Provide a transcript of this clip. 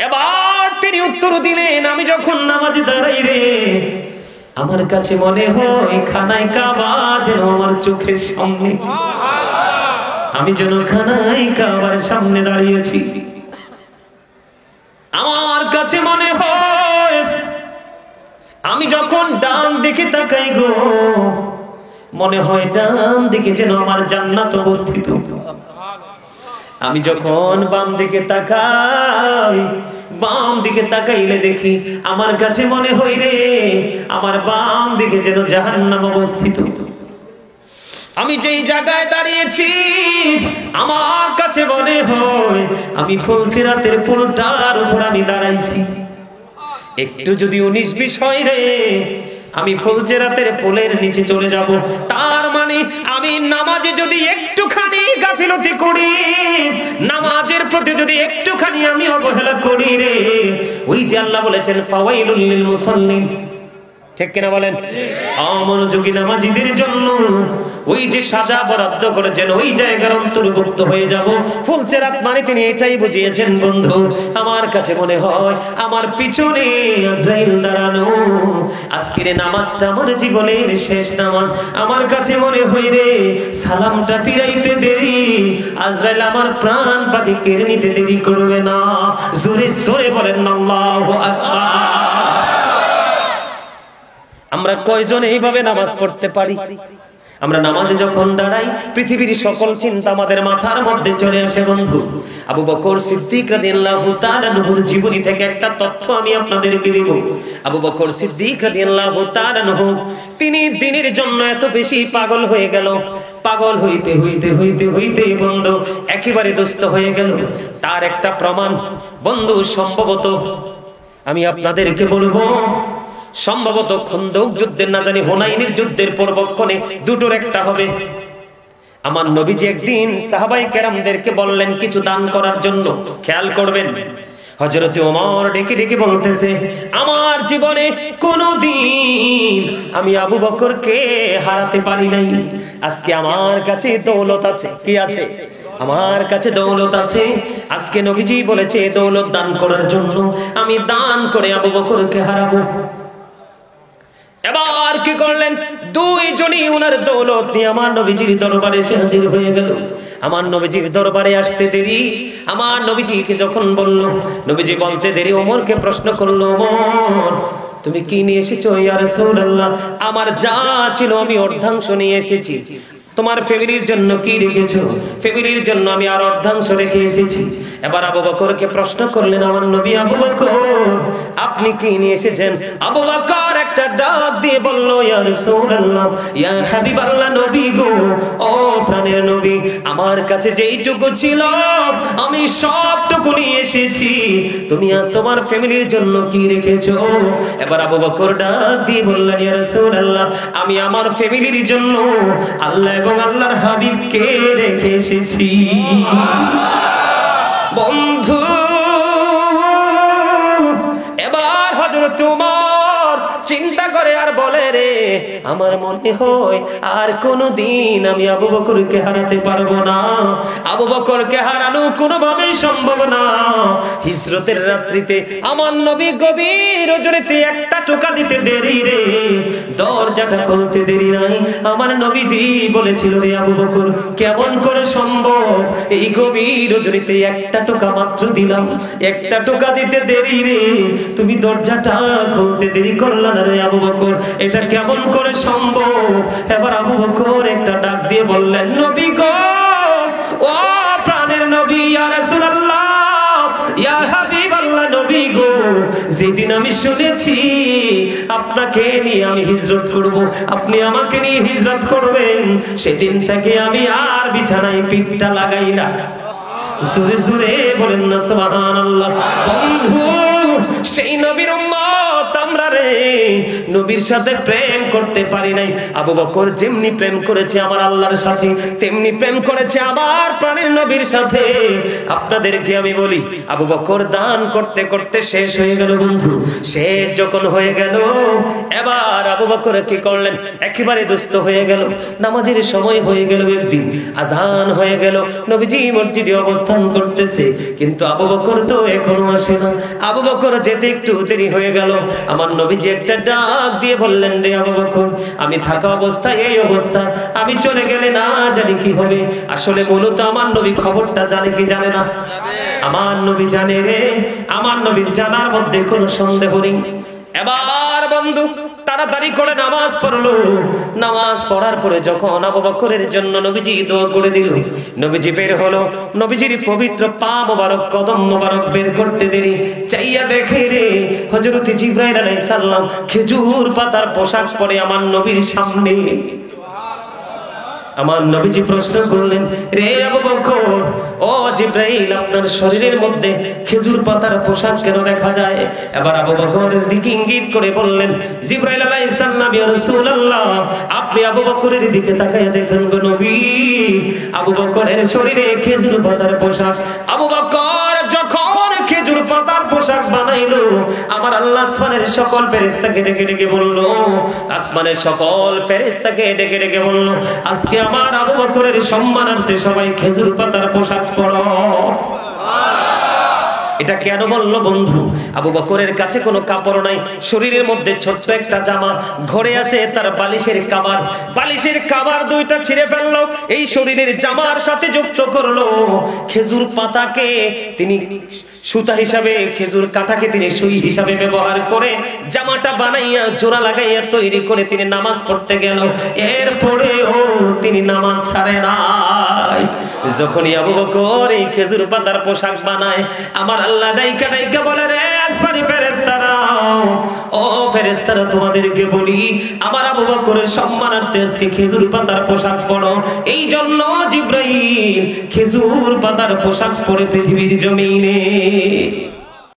এবার তিনি উত্তর দিলেন, আমি যখন নামাজে দাঁড়াই রে, আমার কাছে মনে হয় খানায় কাবা যেন আমার চোখের সামনে, আমি যেন খানায় কাবার সামনে দাঁড়িয়েছি। আমার কাছে মনে হয় আমি যখন ডান দিকে তাকাই গো, মনে হয় ডান দিকে যেন আমার জান্নাত অবস্থিত। আমি যখন বাম দিকে তাকাই, বাম দিকে তাকাইলে দেখি আমার কাছে মনে হয় রে, আমার বাম দিকে যেন জাহান্নাম অবস্থিত। আমি যেই জায়গায় দাঁড়িয়েছি আমার কাছে মনে হয় আমি ফুলসিরাতের ফুলটার উপর আমি দাঁড়াইছি। একটু যদি 19-20 হয় রে, আমি ফুলসিরাতের পোলের নিচে চলে যাব। তার মানে আমি নামাজে যদি একটুখানি গাফিলতি করি, নামাজের প্রতি যদি একটুখানি আমি অবহেলা করি রে, ওই যে আল্লাহ বলেছেন ফাওয়াইলুল লিল মুসাল্লিন, ঠিক কিনা বলেন? অমনোযোগী নামাজীদের জন্য ওই যে সাজা বরাদ্দ করেছেন, ওই জায়গার অন্তর্ভুক্ত হয়ে যাব। ফুলসিরাত মানে তিনি এটাই বুঝিয়েছেন বন্ধু। আমার কাছে মনে হয় আমার পিছনে আজরাইল দাঁড়ানো। আজকের নামাজটা আমার জীবনের শেষ নামাজ। আমার কাছে মনে হয় রে, সালামটা ফিরাইতে দেরি, আজরাইল আমার প্রাণ পাখি কেড়ে নিতে দেরি করবে না। জোরে জোরে বলেন আল্লাহু আকবার। আমরা কয়জন এইভাবে নামাজ পড়তে পারি? আমরা নামাজে যখন দাঁড়াই পৃথিবীর সকল চিন্তা আমাদের মাথার মধ্যে চলে আসে বন্ধু। আবু বকর সিদ্দিক রাদিয়াল্লাহু তাআলা আনহুর জীবনী থেকে একটা তথ্য আমি আপনাদেরকে দিব। আবু বকর সিদ্দিক রাদিয়াল্লাহু তাআলা আনহু তিনি দ্বীনের জন্য এত বেশি পাগল হয়ে গেল, পাগল হইতে হইতে হইতে হইতে বন্ধু একেবারে দুস্থ হয়ে গেল। তার একটা প্রমাণ বন্ধু, সম্ভবত আমি আপনাদেরকে বলবো, সম্ভবত খন্দক যুদ্ধের না জানি হুনাইনের যুদ্ধের পূর্বক্ষণে দুটোর একটা হবে। আমার নবীজি একদিন সাহাবায়ে কেরামদেরকে বললেন কিছু দান করার জন্য। খেয়াল করবেন, হযরত ওমর ডেকে ডেকে বলতেছে, আমার জীবনে কোনোদিন আমি আবু বকরকে হারাতে পারি নাই। আজকে আমার কাছে দৌলত আছে। কি আছে? আমার কাছে দৌলত আছে। আজকে নবীজি বলেছে দৌলত দান করার জন্য, আমি দান করে আবু বকরকে হারাবো। এবার কি করলেন? দুইজনই ওনার দৌলত নিয়ে আমার নবীজির দরবারে এসে হাজির হয়ে গেল। আমার নবীজির দরবারে আসতে দেরি, আমার নবীজিকে যখন বলল, নবীজি বলতে দেরি ওমরকে প্রশ্ন করলো, ওমর তুমি কি নিয়ে এসেছো ইয়া রাসূলুল্লাহ? আমার যা ছিল আমি অর্ধাংশ নিয়ে এসেছি। তোমার ফ্যামিলির জন্য কি রেখেছো? ফ্যামিলির জন্য আমি আর অর্ধাংশ রেখে এসেছি। এবার আবু বকরকে প্রশ্ন করলেন আমার নবী, আবু বকর আপনি কি নিয়ে এসেছেন? আবু বকর একটা ডাক দিয়ে বলল, ইয়া রাসূলুল্লাহ, ইয়া হাবিবাল্লাহ, নবী গো, ও প্রাণের নবী, আমার কাছে যেইটুকু ছিল আমি সবটুকু নিয়ে এসেছি। তুমি আর তোমার ফ্যামিলির জন্য কি রেখেছো? এবার আবু বকর ডাক দিয়ে বললেন, ইয়া রাসূলুল্লাহ, আমি আমার ফ্যামিলির জন্য আল্লাহ এবং আল্লাহর হাবিবকে রেখে এসেছি। বন্ধু, এবার হযরত ওমর চিন্তা করে আর বলে রে, আমার মনে হয় আর কোনোদিন আমি আবু বকরকে হারাতে পারবো না। আবু বকরকে হারানো কোনোভাবেই সম্ভব না। হিজরতের রাত্রিতে আমার নবী গভীর রজনীতে একটা টোকা দিতে দেরি রে, দরজাটা খুলতে দেরি নাই। আমার নবীজি বলেছিল, রে আবু বকর, কেমন করে সম্ভব? এই গভীর রজনীতে একটা টোকা মাত্র দিলাম, একটা টোকা দিতে দেরি রে, তুমি দরজাটা খুলতে দেরি করলা না রে আবু বকর, এটা কেমন করে সম্ভব? এবার আবু বকর একটা ডাক দিয়ে বললেন, নবী গো, ও প্রাণের নবী, ইয়া রাসূলুল্লাহ, ইয়া হাবিবাল্লাহ, নবী গো, যেদিন আমি শুনেছি আপনাকে নিয়ে আমি হিজরত করব, আপনি আমাকে নিয়ে হিজরত করবেন, সেদিন থেকে আমি আর বিছানায় পিঠটা লাগাই না। জোরে জোরে বলেন না সুবহানাল্লাহ। বন্ধু, সেই নবীর উম্মত আমরা রে, নবীর সাথে প্রেম করতে পারি নাই। আবু বকর যেমনি প্রেম করেছে আমার আল্লাহর সাথে, তেমনি প্রেম করেছে আমার প্রাণের নবীর সাথে। আপনাদেরকে আমি বলি, আবু বকর দান করতে করতে শেষ হয়ে গেল বন্ধু। শেষ যখন হয়ে গেল, এবার আবু বকর কি করলেন, একেবারে দুস্থ হয়ে গেল। নামাজের সময় হয়ে গেল, একদিন আজান হয়ে গেল, নবীজি মসজিদে অবস্থান করতেছে, কিন্তু আবু বকর তো এখনো আসে না। আবু বকর যেতে একটু দেরি হয়ে গেল। আমার নবীজি একটা ডাক দিয়ে বললেন, রে আবু বকর, আমি থাকা অবস্থায় এই অবস্থা, আমি চলে গেলে না জানি কি হবে। আসলে মূলত আমার নবী খবরটা জানে কি জানে না? আমার নবী জানে রে, আমার নবীর জানার মধ্যে কোনো সন্দেহ নেই। এবার বন্ধু তাড়াতাড়ি করে নামাজ পড়লো। নামাজ পড়ার পরে যখন আবু বকরের জন্য নবীজি দোয়া করে দিল, নবীজি বের হলো। নবীজির পবিত্র পা মোবারক, কদম মোবারক বের করতে দেরি, চাইয়া দেখে রে হযরত জিবরাইল আলাইহিস সালাম খেজুর পাতার পোশাক পরে আমার নবীর সামনে। আমার নবীজি প্রশ্ন করলেন, রে আবু বকর, ও জিবরাইল, আপনার শরীরের মধ্যে খেজুর পাতার পোশাক কেন দেখা যায়? এবার আবু বকরের দিকে ইঙ্গিত করে বললেন, জিবরাইল আলাইহিস সালাম, ইয়া রাসূলুল্লাহ, আপনি আবু বকরের দিকে তাকায়া দেখেন গো নবী, আবু বকরের শরীরে খেজুর পাতার পোশাক। আবু বকর যখন খেজুর পাতার পোশাক বানাইলো, আমার আল্লাহ আসমানের সকল ফেরেশতাকে ডেকে ডেকে বলল, আসমানের সকল ফেরেশতাকে ডেকে ডেকে বলল, আজকে আমার আবু বকরের সম্মানার্থে সবাই খেজুর পাতার পোশাক পরো। এটা কেন বললো বন্ধু? আবু বকরের কাছে কোনো কাপড় নাই, শরীরের মধ্যে ছোট্ট একটা জামা, ঘরে আছে তার বালিশের কাভার। বালিশের কাভার দুইটা ছিঁড়ে ফেললো, এই শরীরের জামার সাথে যুক্ত করলো খেজুর পাতাকে। তিনি সুতা হিসাবে, খেজুর কাটাকে তিনি সুই হিসাবে ব্যবহার করে জামাটা বানাইয়া জোড়া লাগাইয়া তৈরি করে তিনি নামাজ পড়তে গেল। এরপরেও তিনি নামাজ ছাড়ে নাই। যখনই আবু বকর এই খেজুর পাতার পোশাক বানায়, আমার আল্লাহ ডাইকা ডাইকা বলে, রে আসমানি ফেরেশতারা, ও ফেরেশতারা, তোমাদেরকে বলি, আমার আবু বকরের সম্মানার্থে আজকে খেজুর পাতার পোশাক পরো। এই জন্য জিবরাইল খেজুর পাতার পোশাক পরে পৃথিবীর জমিনে